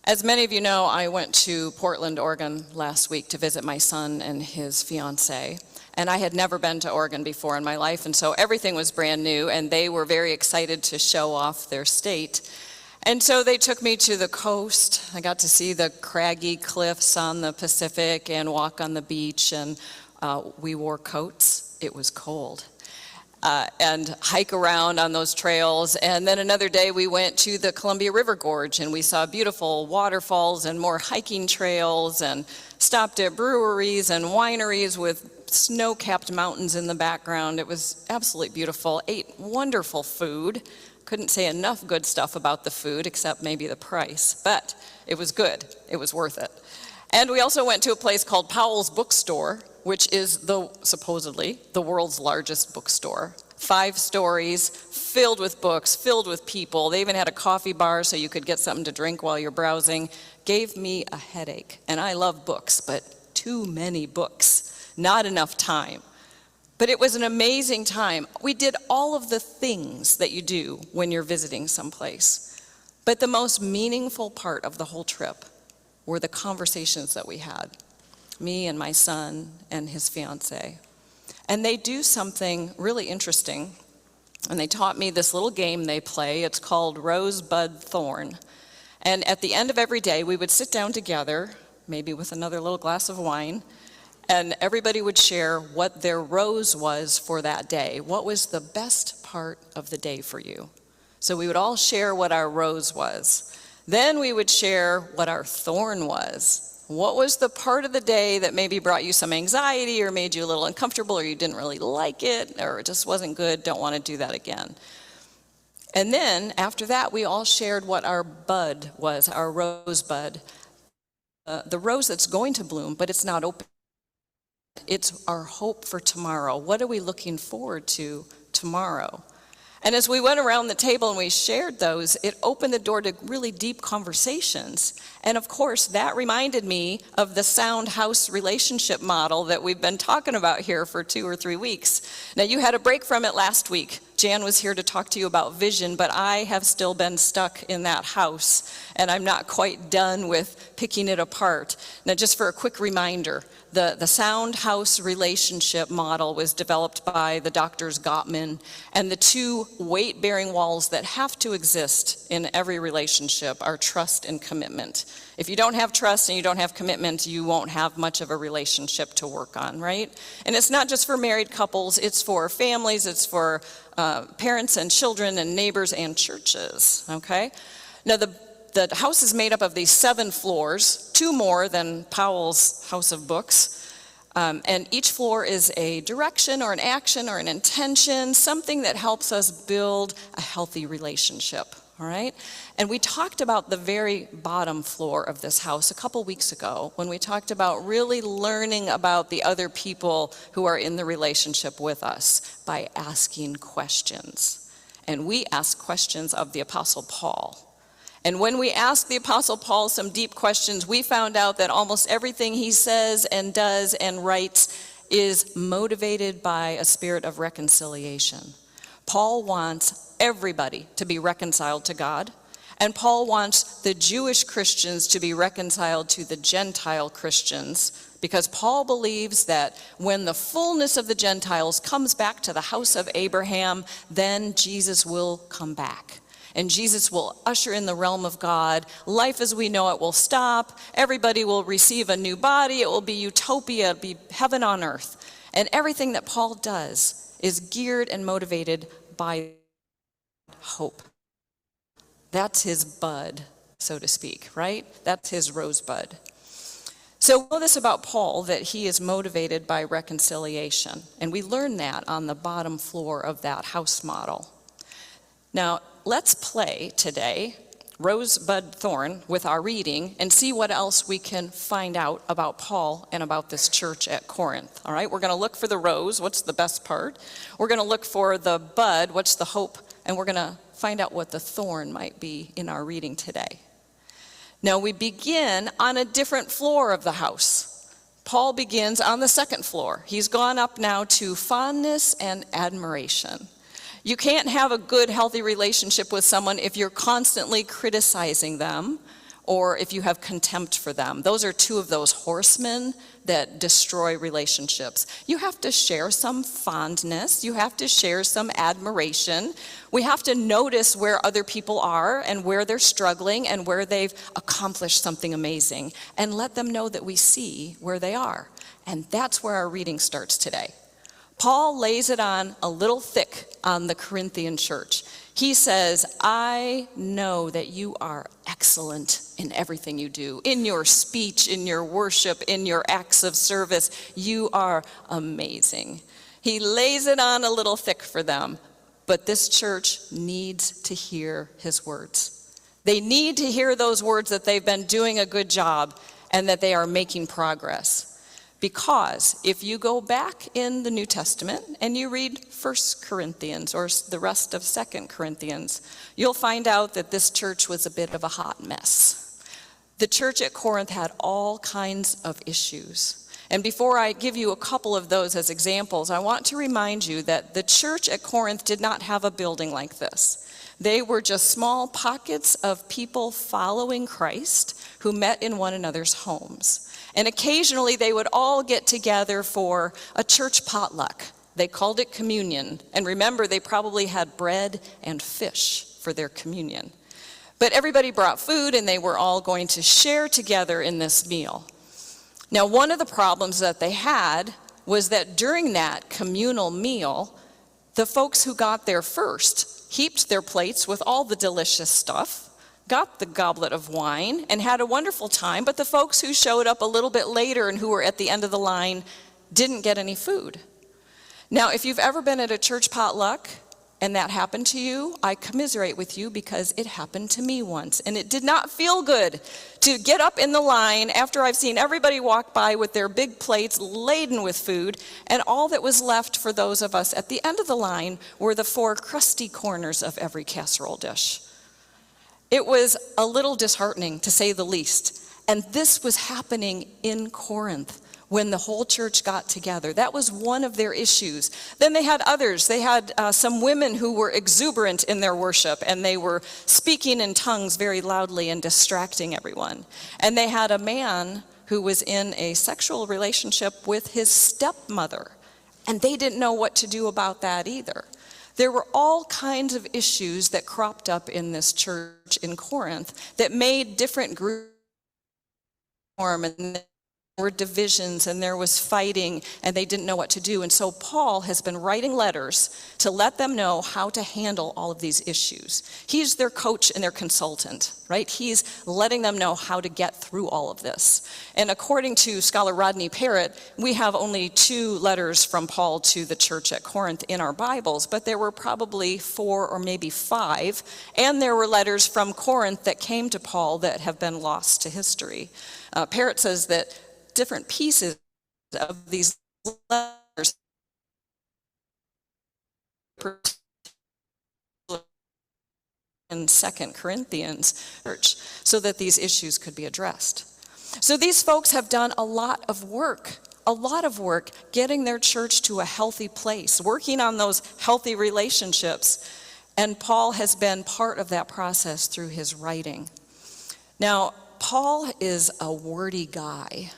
As many of you know, I went to Portland, Oregon last week to visit my son and his fiancée. And I had never been to Oregon before in my life, and so everything was brand new, and they were very excited to show off their state. And so they took me to the coast. I got to see the craggy cliffs on the Pacific and walk on the beach, and we wore coats. It was cold. And hike around on those trails. And then another day we went to the Columbia River Gorge, and we saw beautiful waterfalls and more hiking trails, and stopped at breweries and wineries with snow-capped mountains in the background. It was absolutely beautiful. Ate wonderful food. Couldn't say enough good stuff about the food, except maybe the price, but it was good. It was worth it. And we also went to a place called Powell's Bookstore, which is supposedly the world's largest bookstore. 5 stories, filled with books, filled with people. They even had a coffee bar so you could get something to drink while you're browsing. Gave me a headache. And I love books, but too many books. Not enough time. But it was an amazing time. We did all of the things that you do when you're visiting someplace. But the most meaningful part of the whole trip were the conversations that we had. Me and my son and his fiancée. And they do something really interesting. And they taught me this little game they play. It's called Rosebud Thorn. And at the end of every day, we would sit down together, maybe with another little glass of wine, and everybody would share what their rose was for that day. What was the best part of the day for you? So we would all share what our rose was. Then we would share what our thorn was. What was the part of the day that maybe brought you some anxiety or made you a little uncomfortable, or you didn't really like it, or it just wasn't good, don't want to do that again. And then after that, we all shared what our bud was, our rosebud. The rose that's going to bloom, but it's not open. It's our hope for tomorrow. What are we looking forward to tomorrow? And as we went around the table and we shared those, it opened the door to really deep conversations. And of course, that reminded me of the sound house relationship model that we've been talking about here for 2 or 3 weeks. Now, you had a break from it last week. Jan was here to talk to you about vision, but I have still been stuck in that house, and I'm not quite done with picking it apart. Now, just for a quick reminder, the sound house relationship model was developed by the doctors Gottman, and the 2 weight-bearing walls that have to exist in every relationship are trust and commitment. If you don't have trust and you don't have commitment, you won't have much of a relationship to work on, right? And it's not just for married couples, it's for families, it's for parents and children and neighbors and churches, okay? Now, the house is made up of these 7 floors, 2 more than Powell's House of Books. And each floor is a direction or an action or an intention, something that helps us build a healthy relationship, all right? And we talked about the very bottom floor of this house a couple weeks ago when we talked about really learning about the other people who are in the relationship with us by asking questions. And we asked questions of the Apostle Paul. And when we asked the Apostle Paul some deep questions, we found out that almost everything he says and does and writes is motivated by a spirit of reconciliation. Paul wants everybody to be reconciled to God, and Paul wants the Jewish Christians to be reconciled to the Gentile Christians, because Paul believes that when the fullness of the Gentiles comes back to the house of Abraham, then Jesus will come back. And Jesus will usher in the realm of God. Life as we know it will stop. Everybody will receive a new body. It will be utopia. It'll be heaven on earth. And everything that Paul does is geared and motivated by hope. That's his bud, so to speak, right? That's his rosebud. So we know this about Paul, that he is motivated by reconciliation. And we learn that on the bottom floor of that house model. Now, let's play today Rosebud Thorn with our reading and see what else we can find out about Paul and about this church at Corinth. All right, we're going to look for the rose, what's the best part? We're going to look for the bud, what's the hope? And we're going to find out what the thorn might be in our reading today. Now, we begin on a different floor of the house. Paul begins on the 2nd floor. He's gone up now to fondness and admiration. You can't have a good, healthy relationship with someone if you're constantly criticizing them or if you have contempt for them. Those are two of those horsemen that destroy relationships. You have to share some fondness. You have to share some admiration. We have to notice where other people are and where they're struggling and where they've accomplished something amazing, and let them know that we see where they are. And that's where our reading starts today. Paul lays it on a little thick on the Corinthian church. He says, I know that you are excellent in everything you do. In your speech, in your worship, in your acts of service, you are amazing. He lays it on a little thick for them, but this church needs to hear his words. They need to hear those words that they've been doing a good job and that they are making progress. Because if you go back in the New Testament and you read 1 Corinthians or the rest of 2 Corinthians, you'll find out that this church was a bit of a hot mess. The church at Corinth had all kinds of issues. And before I give you a couple of those as examples, I want to remind you that the church at Corinth did not have a building like this. They were just small pockets of people following Christ who met in one another's homes. And occasionally they would all get together for a church potluck. They called it communion. And remember, they probably had bread and fish for their communion. But everybody brought food and they were all going to share together in this meal. Now, one of the problems that they had was that during that communal meal, the folks who got there first heaped their plates with all the delicious stuff, got the goblet of wine, and had a wonderful time, but the folks who showed up a little bit later and who were at the end of the line didn't get any food. Now, if you've ever been at a church potluck and that happened to you, I commiserate with you because it happened to me once, and it did not feel good to get up in the line after I've seen everybody walk by with their big plates laden with food, and all that was left for those of us at the end of the line were the 4 crusty corners of every casserole dish. It was a little disheartening, to say the least. And this was happening in Corinth when the whole church got together. That was one of their issues. Then they had others. They had some women who were exuberant in their worship, and they were speaking in tongues very loudly and distracting everyone. And they had a man who was in a sexual relationship with his stepmother, and they didn't know what to do about that either. There were all kinds of issues that cropped up in this church in Corinth that made different groups form, and there were divisions and there was fighting and they didn't know what to do. And so Paul has been writing letters to let them know how to handle all of these issues. He's their coach and their consultant, right? He's letting them know how to get through all of this. And according to scholar Rodney Parrott, we have only 2 letters from Paul to the church at Corinth in our Bibles, but there were probably 4 or maybe 5, and there were letters from Corinth that came to Paul that have been lost to history. Parrott says that different pieces of these letters in 2 Corinthians church so that these issues could be addressed. So these folks have done a lot of work getting their church to a healthy place, working on those healthy relationships. And Paul has been part of that process through his writing. Now, Paul is a wordy guy.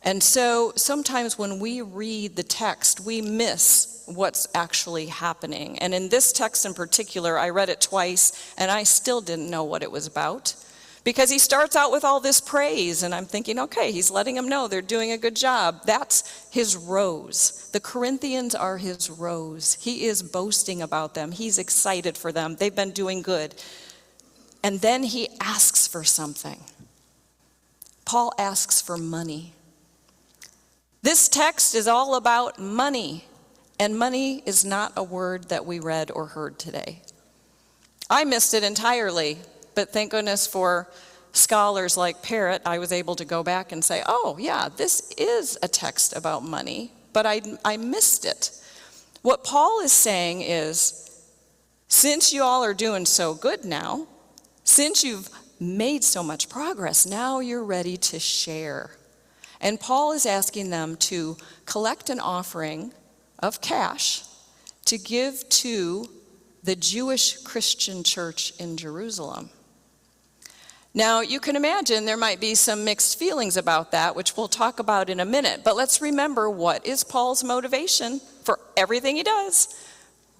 And so sometimes when we read the text, we miss what's actually happening. And in this text in particular, I read it twice, and I still didn't know what it was about. Because he starts out with all this praise, and I'm thinking, okay, he's letting them know they're doing a good job. That's his rose. The Corinthians are his rose. He is boasting about them. He's excited for them. They've been doing good. And then he asks for something. Paul asks for money. This text is all about money, and money is not a word that we read or heard today. I missed it entirely, but thank goodness for scholars like Parrott, I was able to go back and say, oh yeah, this is a text about money, but I missed it. What Paul is saying is, since you all are doing so good now, since you've made so much progress, now you're ready to share. And Paul is asking them to collect an offering of cash to give to the Jewish Christian church in Jerusalem. Now, you can imagine there might be some mixed feelings about that, which we'll talk about in a minute. But let's remember, what is Paul's motivation for everything he does?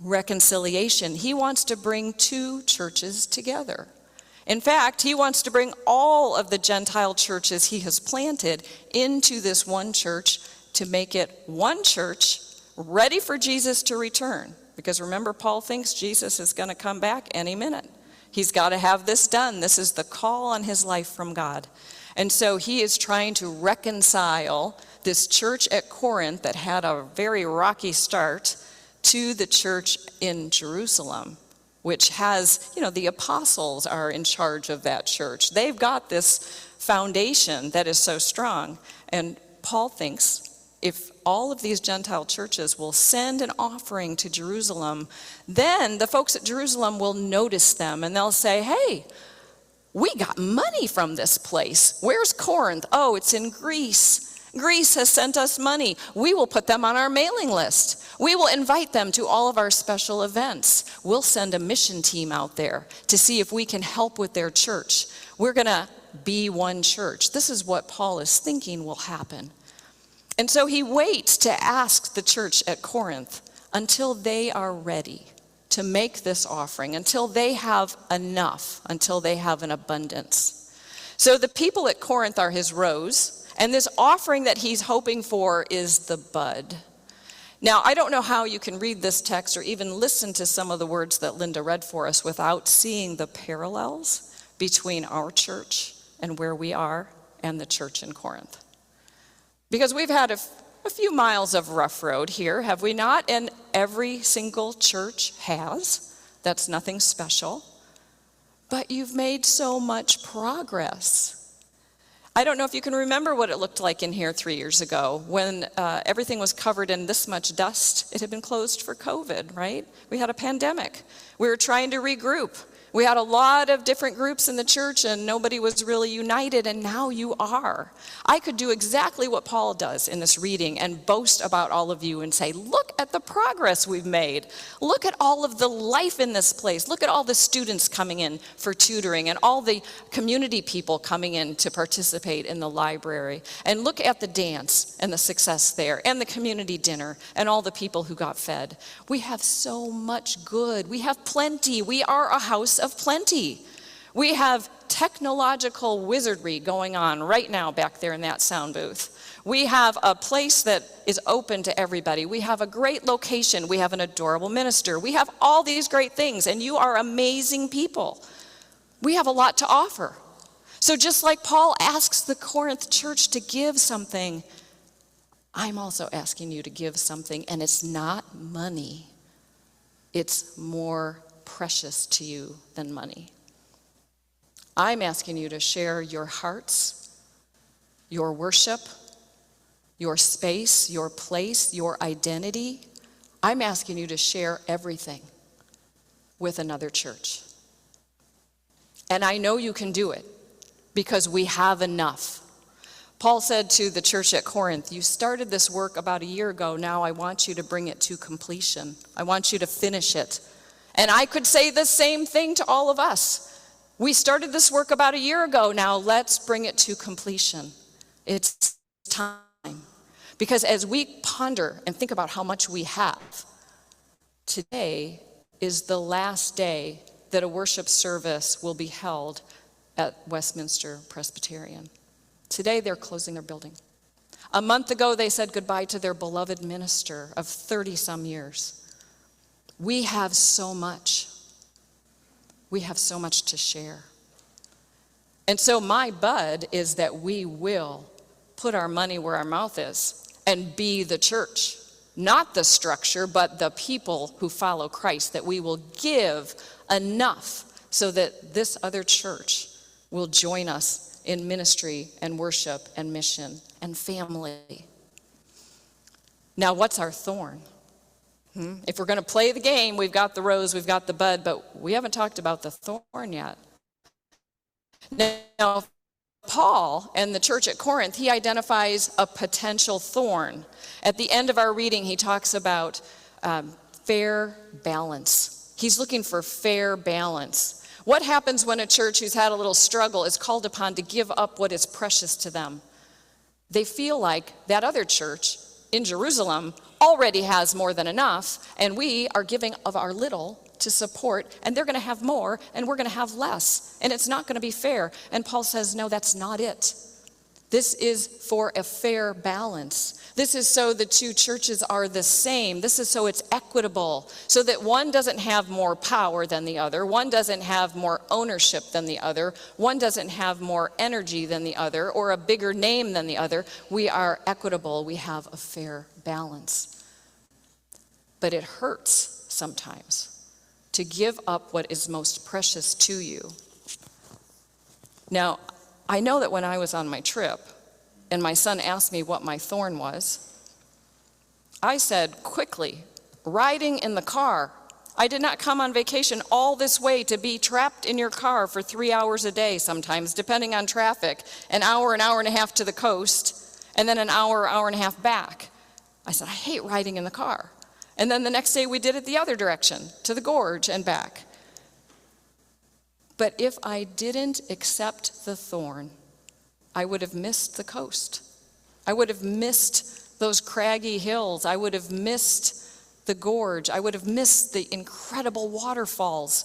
Reconciliation. He wants to bring two churches together. In fact, he wants to bring all of the Gentile churches he has planted into this one church to make it one church ready for Jesus to return. Because remember, Paul thinks Jesus is going to come back any minute. He's got to have this done. This is the call on his life from God. And so he is trying to reconcile this church at Corinth that had a very rocky start to the church in Jerusalem, which has, the apostles are in charge of that church. They've got this foundation that is so strong. And Paul thinks if all of these Gentile churches will send an offering to Jerusalem, then the folks at Jerusalem will notice them and they'll say, hey, we got money from this place. Where's Corinth? Oh, it's in Greece. Greece has sent us money. We will put them on our mailing list. We will invite them to all of our special events. We'll send a mission team out there to see if we can help with their church. We're going to be one church. This is what Paul is thinking will happen. And so he waits to ask the church at Corinth until they are ready to make this offering, until they have enough, until they have an abundance. So the people at Corinth are his rows, and this offering that he's hoping for is the bud. Now, I don't know how you can read this text or even listen to some of the words that Linda read for us without seeing the parallels between our church and where we are and the church in Corinth. Because we've had a few miles of rough road here, have we not? And every single church has. That's nothing special. But you've made so much progress. I don't know if you can remember what it looked like in here 3 years ago when everything was covered in this much dust. It had been closed for COVID, right? We had a pandemic. We were trying to regroup. We had a lot of different groups in the church and nobody was really united, and now you are. I could do exactly what Paul does in this reading and boast about all of you and say, look at the progress we've made. Look at all of the life in this place. Look at all the students coming in for tutoring and all the community people coming in to participate in the library. And look at the dance and the success there and the community dinner and all the people who got fed. We have so much good. We have plenty. We are a house of plenty. We have technological wizardry going on right now back there in that sound booth. We have a place that is open to everybody. We have a great location. We have an adorable minister. We have all these great things, and you are amazing people. We have a lot to offer. So just like Paul asks the Corinth church to give something, I'm also asking you to give something, and it's not money. It's more precious to you than money. I'm asking you to share your hearts, your worship, your space, your place, your identity. I'm asking you to share everything with another church. And I know you can do it because we have enough. Paul said to the church at Corinth, you started this work about a year ago. Now I want you to bring it to completion. I want you to finish it. And I could say the same thing to all of us. We started this work about a year ago. Now let's bring it to completion. It's time. Because as we ponder and think about how much we have, today is the last day that a worship service will be held at Westminster Presbyterian. Today they're closing their building. A month ago they said goodbye to their beloved minister of 30-some years. We have so much. We have so much to share. And so my bud is that we will put our money where our mouth is and be the church. Not the structure, but the people who follow Christ, that we will give enough so that this other church will join us in ministry and worship and mission and family. Now, what's our thorn? If we're going to play the game, we've got the rose, we've got the bud, but we haven't talked about the thorn yet. Now, Paul and the church at Corinth, he identifies a potential thorn. At the end of our reading, he talks about fair balance. He's looking for fair balance. What happens when a church who's had a little struggle is called upon to give up what is precious to them? They feel like that other church in Jerusalem already has more than enough, and we are giving of our little to support, and they're going to have more, and we're going to have less, and it's not going to be fair. And Paul says, no, that's not it. This is for a fair balance. This is so the two churches are the same. This is so it's equitable, so that one doesn't have more power than the other. One doesn't have more ownership than the other. One doesn't have more energy than the other or a bigger name than the other. We are equitable. We have a fair balance. But it hurts sometimes to give up what is most precious to you. Now, I know that when I was on my trip, and my son asked me what my thorn was, I said quickly, riding in the car. I did not come on vacation all this way to be trapped in your car for 3 hours a day sometimes, depending on traffic, an hour and a half to the coast, and then an hour and a half back. I said, I hate riding in the car. And then the next day we did it the other direction, to the gorge and back. But if I didn't accept the thorn, I would have missed the coast. I would have missed those craggy hills. I would have missed the gorge. I would have missed the incredible waterfalls.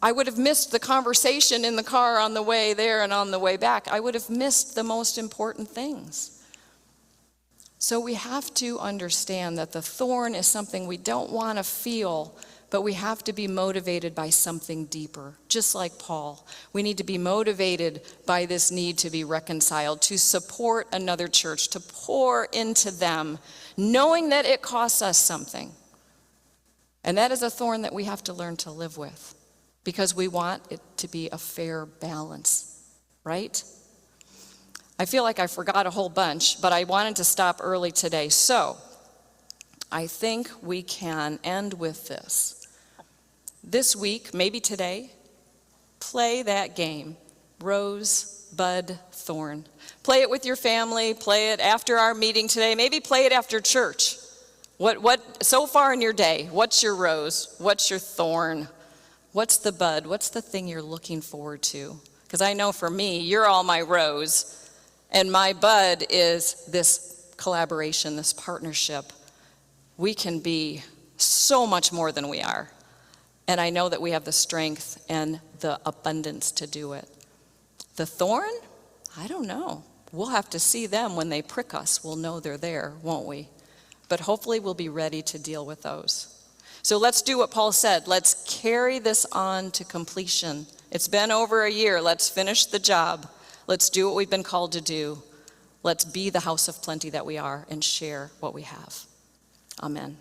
I would have missed the conversation in the car on the way there and on the way back. I would have missed the most important things. So we have to understand that the thorn is something we don't want to feel, but we have to be motivated by something deeper, just like Paul. We need to be motivated by this need to be reconciled, to support another church, to pour into them, knowing that it costs us something. And that is a thorn that we have to learn to live with, because we want it to be a fair balance, right? I feel like I forgot a whole bunch, but I wanted to stop early today. So I think we can end with this. This week, maybe today, play that game, rose, bud, thorn. Play it with your family, play it after our meeting today, maybe play it after church. What so far in your day, what's your rose? What's your thorn? What's the bud? What's the thing you're looking forward to? Because I know for me, you're all my rose, and my bud is this collaboration, this partnership. We can be so much more than we are. And I know that we have the strength and the abundance to do it. The thorn? I don't know. We'll have to see them when they prick us. We'll know they're there, won't we? But hopefully we'll be ready to deal with those. So let's do what Paul said. Let's carry this on to completion. It's been over a year. Let's finish the job. Let's do what we've been called to do. Let's be the house of plenty that we are and share what we have. Amen.